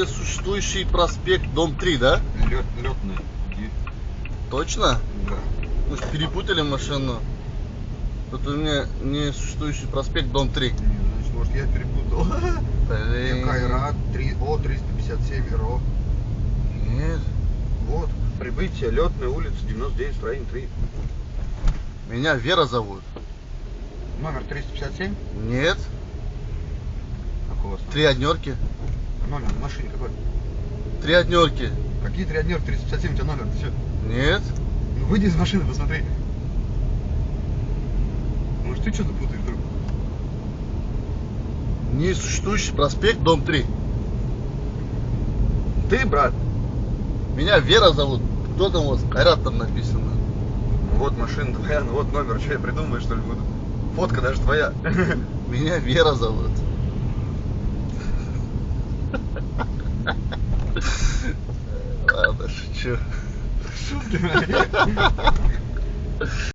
Несуществующий проспект, дом 3, да? Летный. Точно? Да. Может, перепутали машину? Тут у меня несуществующий проспект, дом 3. Значит, может, я перепутал. Блин. Кайрат 357 РО. Нет. Вот. Прибытие, Летная улица, 99, строение 3. Меня Вера зовут. Номер 357? Нет. Какого? 3 однерки. Номер на машине какой? 3 однерки. Какие 3 однерки? 357 у тебя номер? Ты что? Нет. Ну выйди из машины, посмотри. Может, ты что-то путаешь вдруг? Несуществующий проспект, дом 3. Ты, брат? Меня Вера зовут. Кто там у вас? Кайрат там написано. Ну вот машина твоя, ну вот номер. Что я придумаю, что ли, буду? Фотка даже твоя. Меня Вера зовут. Ладно, шучу. Шутки, блядь.